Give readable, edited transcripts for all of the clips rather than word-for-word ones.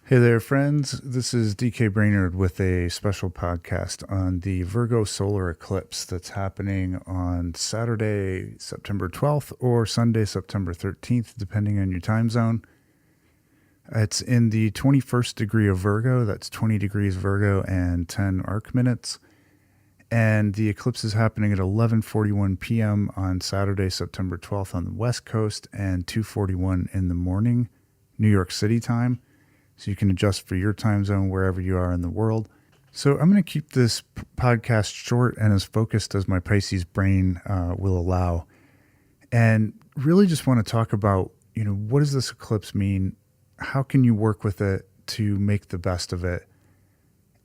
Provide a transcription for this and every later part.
Hey there, friends. This is DK Brainard with a special podcast on the Virgo solar eclipse that's happening on Saturday, September 12th or Sunday, September 13th, depending on your time zone. It's in the 21st degree of Virgo. That's 20 degrees Virgo and 10 arc minutes. And the eclipse is happening at 11:41 p.m. on Saturday, September 12th on the West Coast and 2:41 in the morning, New York City time. So you can adjust for your time zone wherever you are in the world. So I'm going to keep this podcast short and as focused as my Pisces brain will allow. And really just want to talk about, what does this eclipse mean? How can you work with it to make the best of it?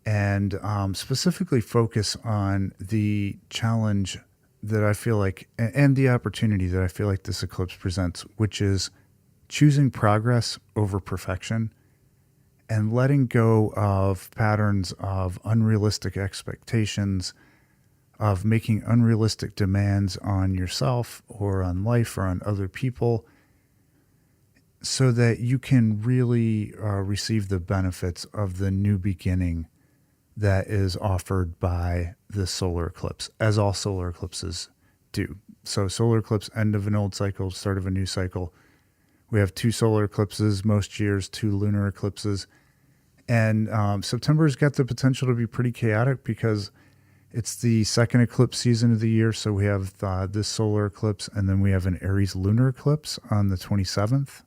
And specifically focus on the challenge that I feel like, and the opportunity that I feel like this eclipse presents, which is choosing progress over perfection and letting go of patterns of unrealistic expectations, of making unrealistic demands on yourself or on life or on other people, so that you can really receive the benefits of the new beginning that is offered by the solar eclipse, as all solar eclipses do. So solar eclipse, end of an old cycle, start of a new cycle. We have 2 solar eclipses most years, 2 lunar eclipses. And September's got the potential to be pretty chaotic because it's the second eclipse season of the year. So we have this solar eclipse, and then we have an Aries lunar eclipse on the 27th.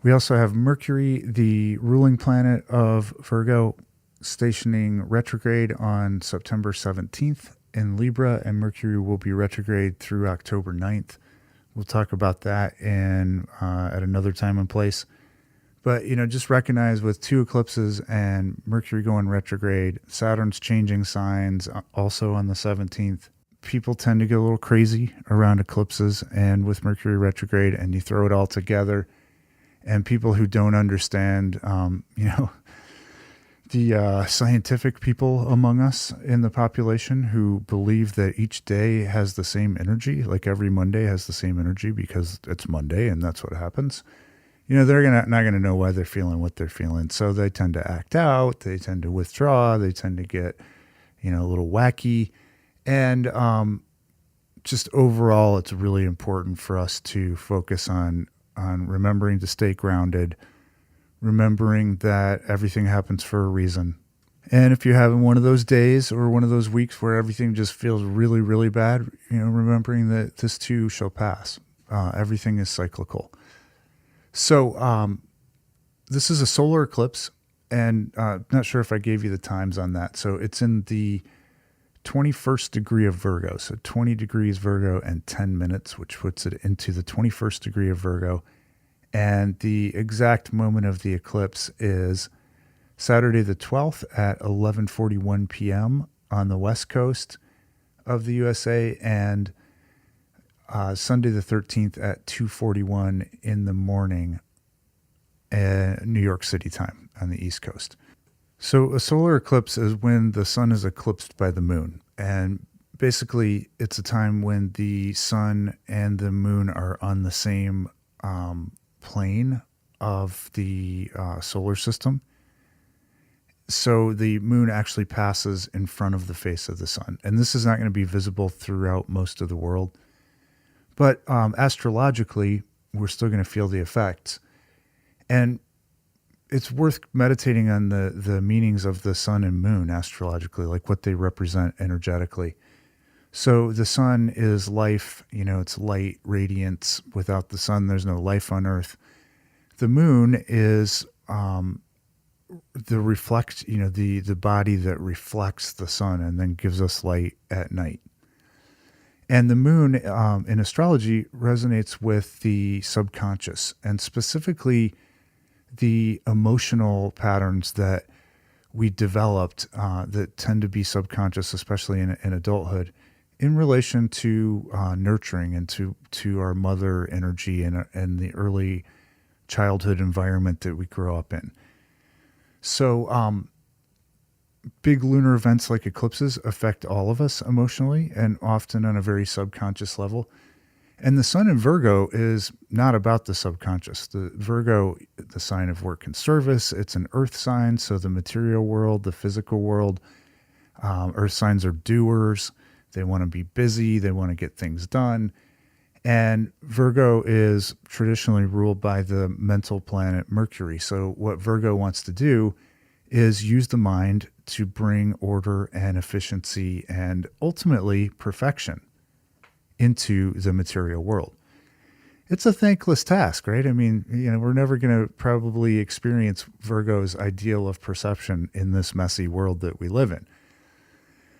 We also have Mercury, the ruling planet of Virgo, stationing retrograde on September 17th in Libra, and Mercury will be retrograde through October 9th. We'll talk about that at another time and place. But, just recognize with 2 eclipses and Mercury going retrograde, Saturn's changing signs also on the 17th. People tend to get a little crazy around eclipses and with Mercury retrograde, and you throw it all together. And people who don't understand, the scientific people among us in the population who believe that each day has the same energy, like every Monday has the same energy because it's Monday and that's what happens. They're not gonna know why they're feeling what they're feeling. So they tend to act out, they tend to withdraw, they tend to get, a little wacky. And just overall, it's really important for us to focus on remembering to stay grounded, remembering that everything happens for a reason. And if you're having one of those days or one of those weeks where everything just feels really, really bad, remembering that this too shall pass. Everything is cyclical. So this is a solar eclipse, and not sure if I gave you the times on that. So it's in the 21st degree of Virgo, so 20 degrees Virgo and 10 minutes, which puts it into the 21st degree of Virgo. And the exact moment of the eclipse is Saturday the 12th at 11:41 p.m. on the west coast of the USA, and Sunday the 13th at 2:41 in the morning, New York City time on the East Coast. So a solar eclipse is when the sun is eclipsed by the moon. And basically, it's a time when the sun and the moon are on the same plane of the solar system. So the moon actually passes in front of the face of the sun. And this is not going to be visible throughout most of the world. But astrologically, we're still going to feel the effects. And it's worth meditating on the meanings of the sun and moon astrologically, like what they represent energetically. So the sun is life, it's light, radiance. Without the sun, there's no life on Earth. The moon is the body that reflects the sun and then gives us light at night. And the moon in astrology resonates with the subconscious, and specifically the emotional patterns that we developed that tend to be subconscious, especially in adulthood, in relation to nurturing and to our mother energy and the early childhood environment that we grow up in. So big lunar events like eclipses affect all of us emotionally and often on a very subconscious level. And the sun in Virgo is not about the subconscious. The Virgo, the sign of work and service, it's an earth sign. So the material world, the physical world, earth signs are doers. They want to be busy. They want to get things done. And Virgo is traditionally ruled by the mental planet Mercury. So what Virgo wants to do is use the mind to bring order and efficiency and ultimately perfection into the material world. It's a thankless task, right? I mean, we're never going to probably experience Virgo's ideal of perception in this messy world that we live in.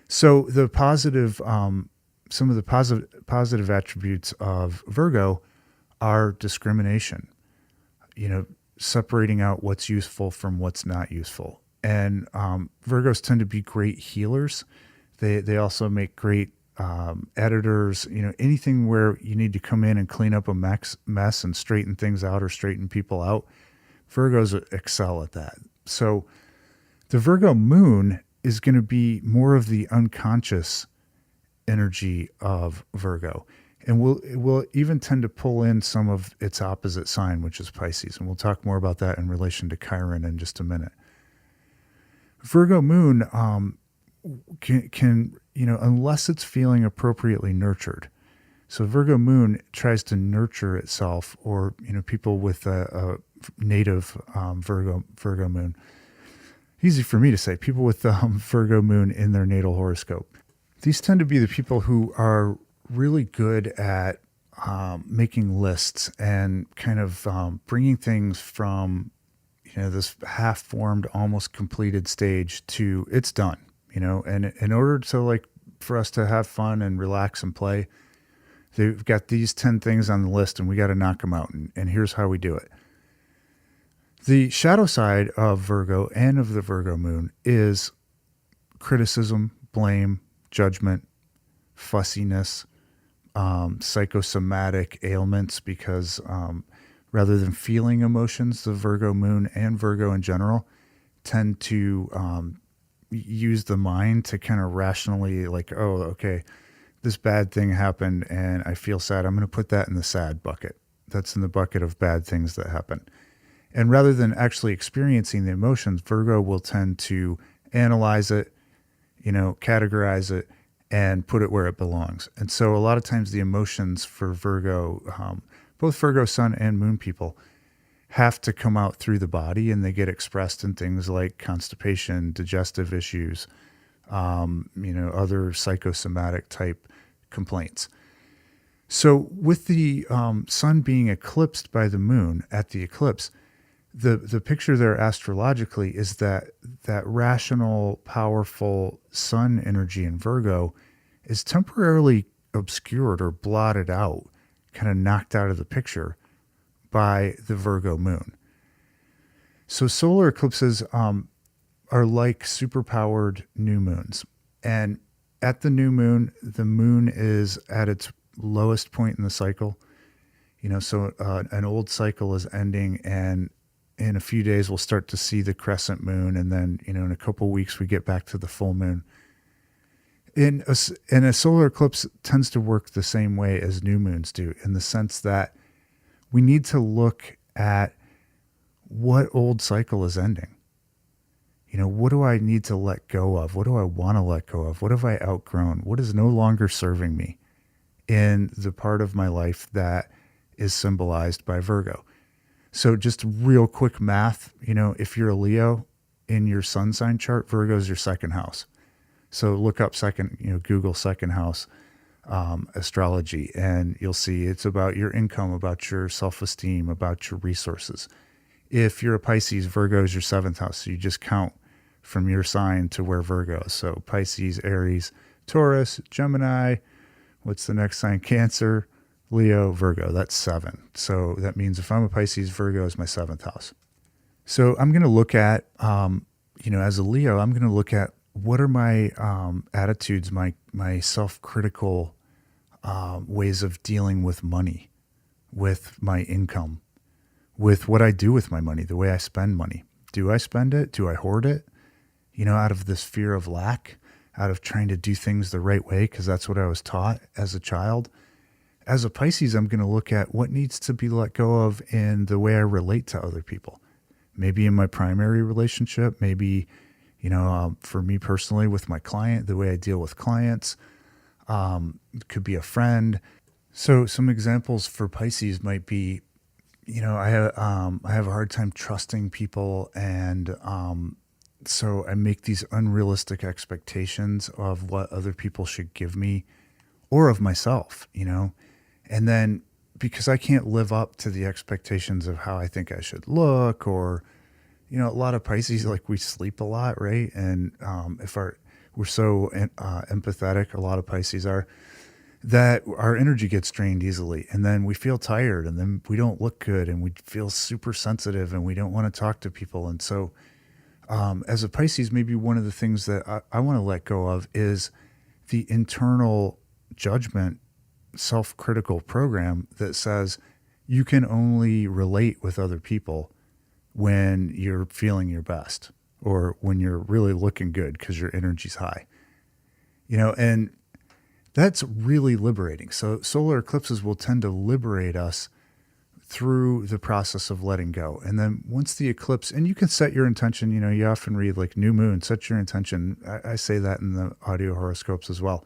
So the positive, some of the positive attributes of Virgo are discrimination, separating out what's useful from what's not useful. And Virgos tend to be great healers. They also make great editors. Anything where you need to come in and clean up a mess and straighten things out or straighten people out, Virgos excel at that. So the Virgo moon is going to be more of the unconscious energy of Virgo. And we'll even tend to pull in some of its opposite sign, which is Pisces. And we'll talk more about that in relation to Chiron in just a minute. Virgo moon can unless it's feeling appropriately nurtured. So Virgo moon tries to nurture itself, or, people with a native Virgo moon. Easy for me to say, people with Virgo moon in their natal horoscope. These tend to be the people who are really good at making lists and kind of bringing things from, this half-formed, almost completed stage to it's done, and in order to for us to have fun and relax and play, they've got these 10 things on the list and we got to knock them out. And here's how we do it. The shadow side of Virgo and of the Virgo moon is criticism, blame, judgment, fussiness, psychosomatic ailments, because rather than feeling emotions, the Virgo moon and Virgo in general tend to use the mind to kind of rationally okay, this bad thing happened and I feel sad. I'm going to put that in the sad bucket. That's in the bucket of bad things that happen. And rather than actually experiencing the emotions, Virgo will tend to analyze it, categorize it, and put it where it belongs. And so a lot of times the emotions for Virgo, both Virgo sun and moon people, have to come out through the body, and they get expressed in things like constipation, digestive issues, other psychosomatic type complaints. So with the sun being eclipsed by the moon at the eclipse, the picture there astrologically is that rational, powerful sun energy in Virgo is temporarily obscured or blotted out, kind of knocked out of the picture by the Virgo moon. So solar eclipses are like superpowered new moons. And at the new moon, the moon is at its lowest point in the cycle. So an old cycle is ending, and in a few days we'll start to see the crescent moon, and then in a couple of weeks we get back to the full moon. And a solar eclipse tends to work the same way as new moons do, in the sense that we need to look at what old cycle is ending. What do I need to let go of? What do I want to let go of? What have I outgrown? What is no longer serving me in the part of my life that is symbolized by Virgo? So just real quick math, if you're a Leo in your sun sign chart, Virgo is your second house. So look up Google second house astrology, and you'll see it's about your income, about your self-esteem, about your resources. If you're a Pisces, Virgo is your seventh house. So you just count from your sign to where Virgo is. So Pisces, Aries, Taurus, Gemini, what's the next sign? Cancer, Leo, Virgo. That's 7. So that means if I'm a Pisces, Virgo is my 7th house. So I'm going to look at, as a Leo, I'm going to look at what are my attitudes, my self-critical ways of dealing with money, with my income, with what I do with my money, the way I spend money. Do I spend it? Do I hoard it? Out of this fear of lack, out of trying to do things the right way, because that's what I was taught as a child. As a Pisces, I'm going to look at what needs to be let go of in the way I relate to other people. Maybe in my primary relationship, maybe, for me personally with my client, the way I deal with clients, it could be a friend. So some examples for Pisces might be, I have a hard time trusting people, and so I make these unrealistic expectations of what other people should give me or of myself, and then because I can't live up to the expectations of how I think I should look, or, a lot of Pisces, like, we sleep a lot, right? And if we're so empathetic, a lot of Pisces are, that our energy gets drained easily, and then we feel tired, and then we don't look good, and we feel super sensitive, and we don't want to talk to people. And so as a Pisces, maybe one of the things that I want to let go of is the internal judgment, self-critical program that says you can only relate with other people when you're feeling your best, or when you're really looking good because your energy's high, and that's really liberating. So solar eclipses will tend to liberate us through the process of letting go. And then once the eclipse, and you can set your intention, you often read like new moon, set your intention. I say that in the audio horoscopes as well.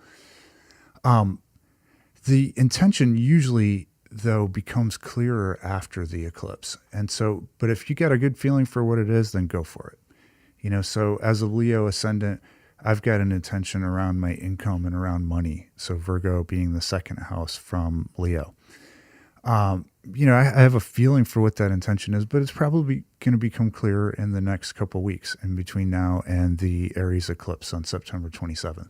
The intention usually, though, becomes clearer after the eclipse. And so, but if you get a good feeling for what it is, then go for it. So as a Leo ascendant, I've got an intention around my income and around money. So Virgo being the second house from Leo. I have a feeling for what that intention is, but it's probably going to become clearer in the next couple of weeks in between now and the Aries eclipse on September 27th.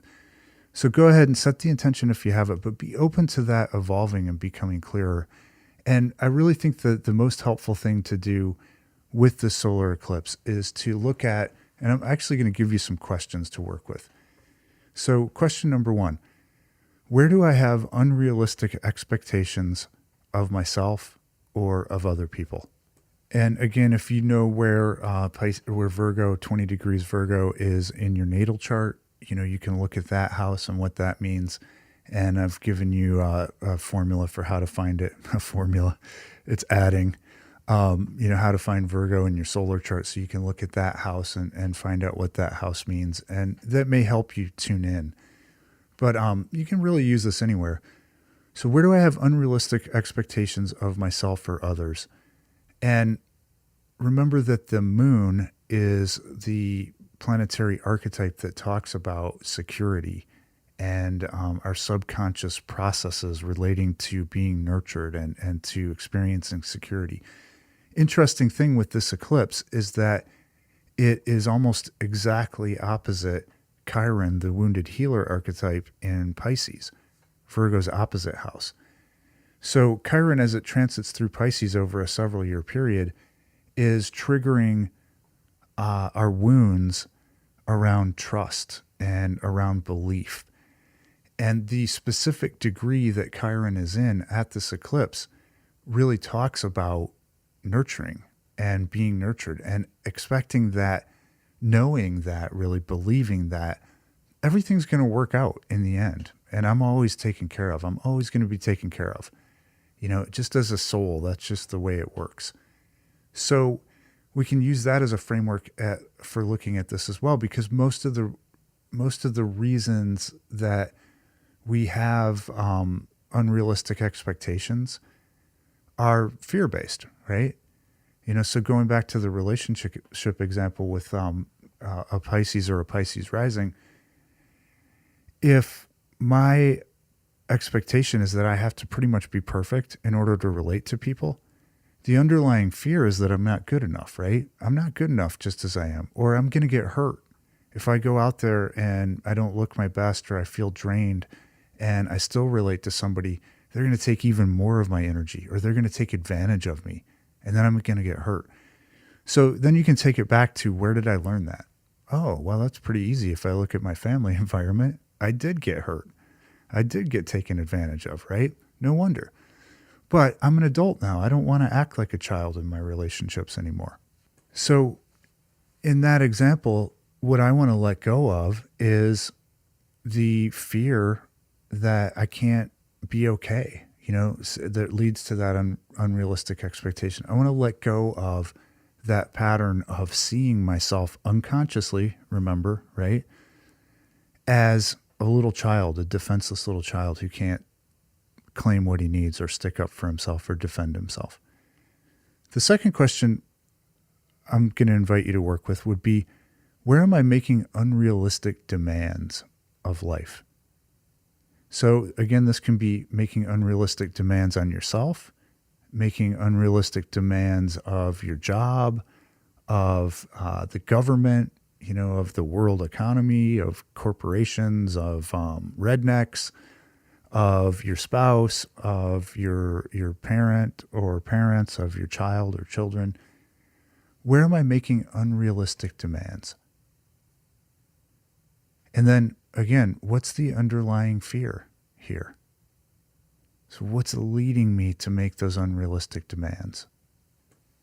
So go ahead and set the intention if you have it, but be open to that evolving and becoming clearer. And I really think that the most helpful thing to do with the solar eclipse is to look at, and I'm actually going to give you some questions to work with. So question number 1, where do I have unrealistic expectations of myself or of other people? And again, if you know where Virgo, 20 degrees Virgo is in your natal chart, you can look at that house and what that means. And I've given you a formula for how to find it. A formula, it's adding, how to find Virgo in your solar chart. So you can look at that house and find out what that house means. And that may help you tune in. But you can really use this anywhere. So where do I have unrealistic expectations of myself or others? And remember that the moon is the planetary archetype that talks about security and our subconscious processes relating to being nurtured and to experiencing security. Interesting thing with this eclipse is that it is almost exactly opposite Chiron, the wounded healer archetype in Pisces, Virgo's opposite house. So Chiron, as it transits through Pisces over a several year period, is triggering our wounds around trust and around belief. And the specific degree that Chiron is in at this eclipse really talks about nurturing and being nurtured and expecting that, knowing that, really believing that everything's going to work out in the end. And I'm always taken care of. I'm always going to be taken care of. Just as a soul, that's just the way it works. So we can use that as a framework for looking at this as well, because most of the reasons that we have unrealistic expectations are fear-based, right? So going back to the relationship example with a Pisces or a Pisces rising, if my expectation is that I have to pretty much be perfect in order to relate to people, the underlying fear is that I'm not good enough, right? I'm not good enough just as I am, or I'm going to get hurt. If I go out there and I don't look my best, or I feel drained and I still relate to somebody, they're going to take even more of my energy, or they're going to take advantage of me, and then I'm going to get hurt. So then you can take it back to, where did I learn that? Oh, well, that's pretty easy. If I look at my family environment, I did get hurt. I did get taken advantage of, right? No wonder. But I'm an adult now. I don't want to act like a child in my relationships anymore. So in that example, what I want to let go of is the fear that I can't be okay. that leads to that unrealistic expectation. I want to let go of that pattern of seeing myself unconsciously, remember, right, as a little child, a defenseless little child who can't claim what he needs or stick up for himself or defend himself. The second question I'm going to invite you to work with would be, where am I making unrealistic demands of life? So again, this can be making unrealistic demands on yourself, making unrealistic demands of your job, of the government, of the world economy, of corporations, of rednecks, of your spouse, of your parent or parents, of your child or children. Where am I making unrealistic demands? And then again, what's the underlying fear here? So what's leading me to make those unrealistic demands?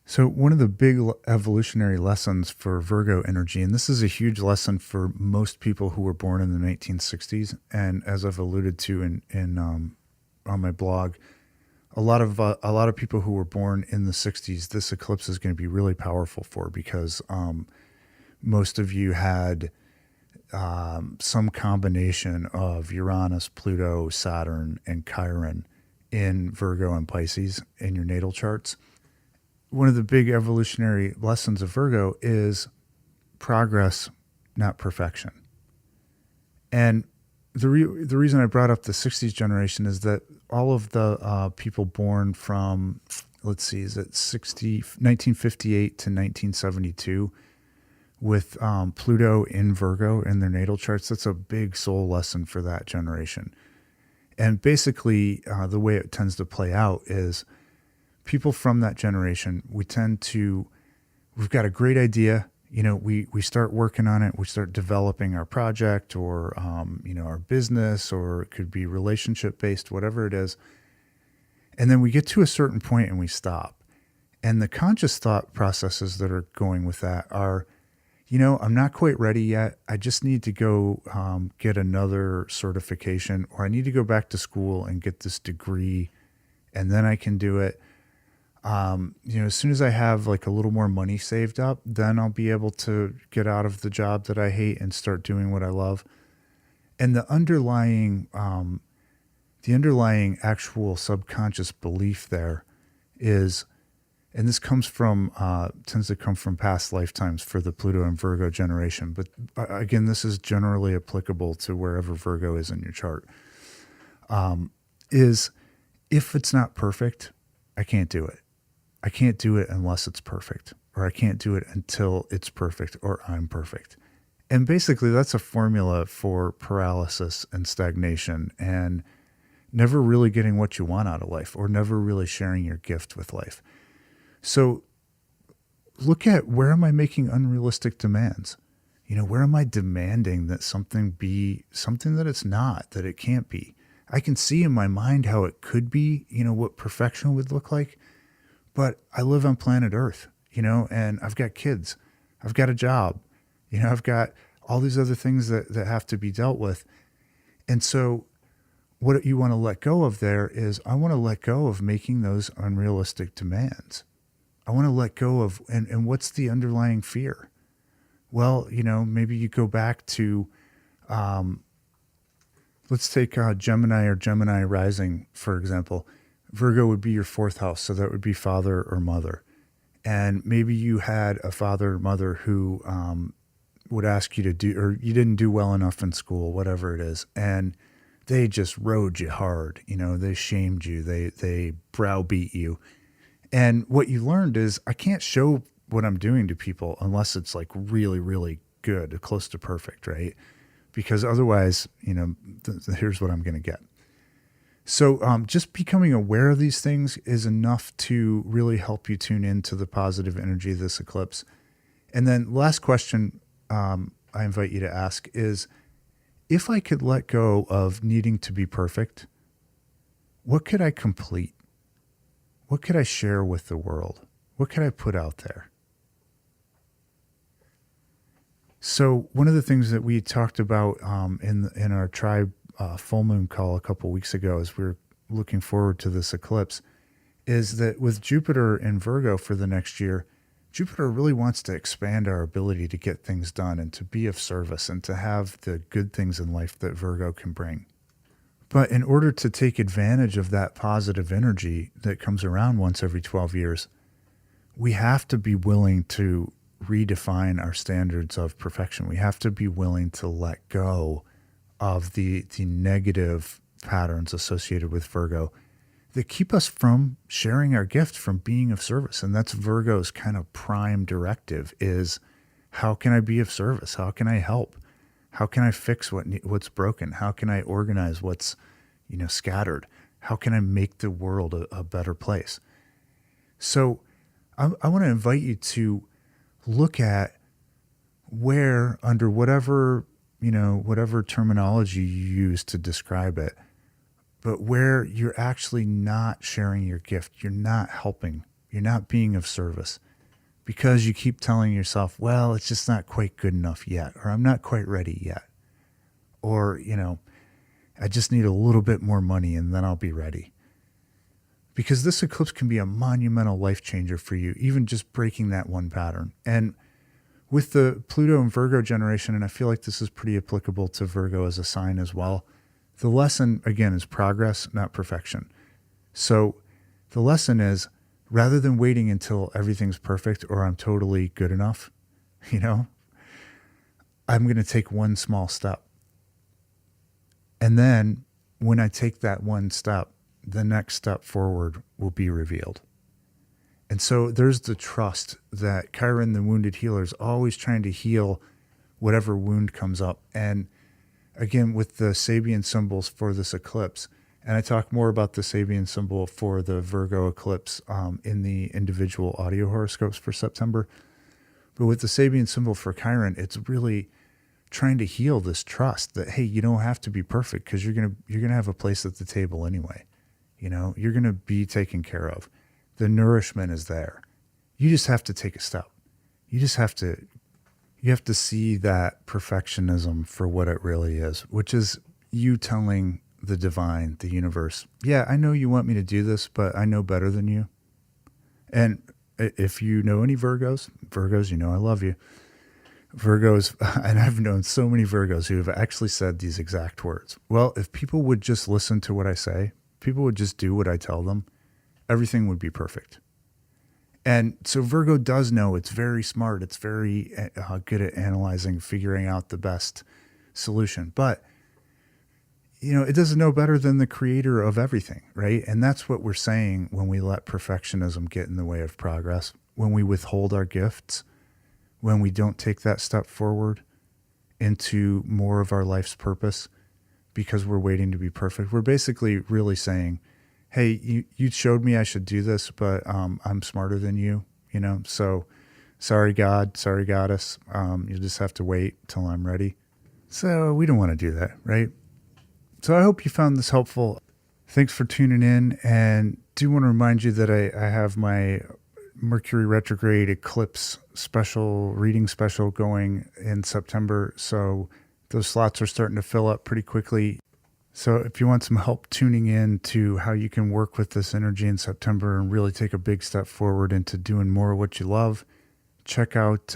So one of the big evolutionary lessons for Virgo energy, and this is a huge lesson for most people who were born in the 1960s, and as I've alluded to in on my blog, a lot of people who were born in the 60s, this eclipse is going to be really powerful for, because most of you had some combination of Uranus, Pluto, Saturn, and Chiron in Virgo and Pisces in your natal charts. One of the big evolutionary lessons of Virgo is progress, not perfection. And the reason I brought up the 60s generation is that all of the people born from, let's see, is it 1958 to 1972, with Pluto in Virgo in their natal charts, that's a big soul lesson for that generation. And basically, the way it tends to play out is people from that generation, we've got a great idea. We start working on it. We start developing our project or, our business, or it could be relationship based, whatever it is. And then we get to a certain point and we stop. And the conscious thought processes that are going with that are, I'm not quite ready yet. I just need to go get another certification, or I need to go back to school and get this degree, and then I can do it. As soon as I have like a little more money saved up, then I'll be able to get out of the job that I hate and start doing what I love. And the underlying actual subconscious belief there is, and this tends to come from past lifetimes for the Pluto and Virgo generation. But again, this is generally applicable to wherever Virgo is in your chart. Is if it's not perfect, I can't do it. I can't do it unless it's perfect, or I can't do it until it's perfect, or I'm perfect. And basically that's a formula for paralysis and stagnation and never really getting what you want out of life, or never really sharing your gift with life. So look at, where am I making unrealistic demands? Where am I demanding that something be something that it's not, that it can't be? I can see in my mind how it could be, what perfection would look like. But I live on planet Earth, and I've got kids, I've got a job, I've got all these other things that have to be dealt with. And so what you want to let go of there is, I want to let go of making those unrealistic demands. I want to let go of, and what's the underlying fear? Well, maybe you go back to, let's take Gemini or Gemini rising, for example. Virgo would be your fourth house, so that would be father or mother. And maybe you had a father or mother who would ask you to do, or you didn't do well enough in school, whatever it is, and they just rode you hard. They shamed you, they browbeat you. And what you learned is, I can't show what I'm doing to people unless it's like really, really good, close to perfect, right? Because otherwise, here's what I'm going to get. So just becoming aware of these things is enough to really help you tune into the positive energy of this eclipse. And then last question I invite you to ask is, if I could let go of needing to be perfect, what could I complete? What could I share with the world? What could I put out there? So one of the things that we talked about in our tribe full moon call a couple weeks ago is we're looking forward to this eclipse, is that with Jupiter in Virgo for the next year, Jupiter really wants to expand our ability to get things done and to be of service and to have the good things in life that Virgo can bring. But in order to take advantage of that positive energy that comes around once every 12 years, we have to be willing to redefine our standards of perfection. We have to be willing to let go of the negative patterns associated with Virgo that keep us from sharing our gift, from being of service. And that's Virgo's kind of prime directive is, how can I be of service? How can I help? How can I fix what's broken? How can I organize what's, scattered? How can I make the world a better place? So I want to invite you to look at where, under whatever terminology you use to describe it, but where you're actually not sharing your gift, you're not helping, you're not being of service, because you keep telling yourself, well, it's just not quite good enough yet, or I'm not quite ready yet, or, I just need a little bit more money and then I'll be ready. Because this eclipse can be a monumental life changer for you, even just breaking that one pattern. And with the Pluto and Virgo generation, and I feel like this is pretty applicable to Virgo as a sign as well, the lesson, again, is progress, not perfection. So the lesson is, rather than waiting until everything's perfect or I'm totally good enough, I'm going to take one small step. And then when I take that one step, the next step forward will be revealed. And so there's the trust that Chiron, the wounded healer, is always trying to heal whatever wound comes up. And again, with the Sabian symbols for this eclipse, and I talk more about the Sabian symbol for the Virgo eclipse in the individual audio horoscopes for September. But with the Sabian symbol for Chiron, it's really trying to heal this trust that, hey, you don't have to be perfect, because you're gonna have a place at the table anyway. You're gonna be taken care of. The nourishment is there. You just have to take a step. You have to see that perfectionism for what it really is, which is you telling the divine, the universe, yeah, I know you want me to do this, but I know better than you. And if you know any Virgos, I love you. Virgos, and I've known so many Virgos who have actually said these exact words. Well, if people would just listen to what I say, people would just do what I tell them, everything would be perfect. And so Virgo does know, it's very smart. It's very good at analyzing, figuring out the best solution. But, it doesn't know better than the creator of everything, right? And that's what we're saying when we let perfectionism get in the way of progress, when we withhold our gifts, when we don't take that step forward into more of our life's purpose because we're waiting to be perfect. We're basically really saying, hey, you showed me I should do this, but I'm smarter than you, so sorry, God, sorry, goddess. You just have to wait till I'm ready. So we don't want to do that, right? So I hope you found this helpful. Thanks for tuning in, and do want to remind you that I have my Mercury retrograde eclipse reading special going in September. So those slots are starting to fill up pretty quickly. So if you want some help tuning in to how you can work with this energy in September and really take a big step forward into doing more of what you love, check out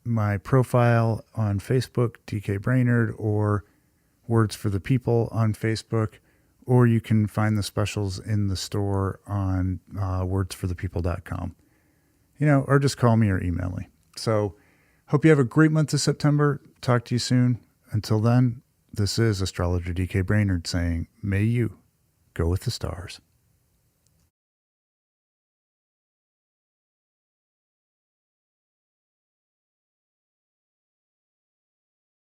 my profile on Facebook, DK Brainard, or Words for the People on Facebook, or you can find the specials in the store on wordsforthepeople.com. Or just call me or email me. So hope you have a great month of September. Talk to you soon. Until then, this is Astrologer DK Brainard saying, may you go with the stars.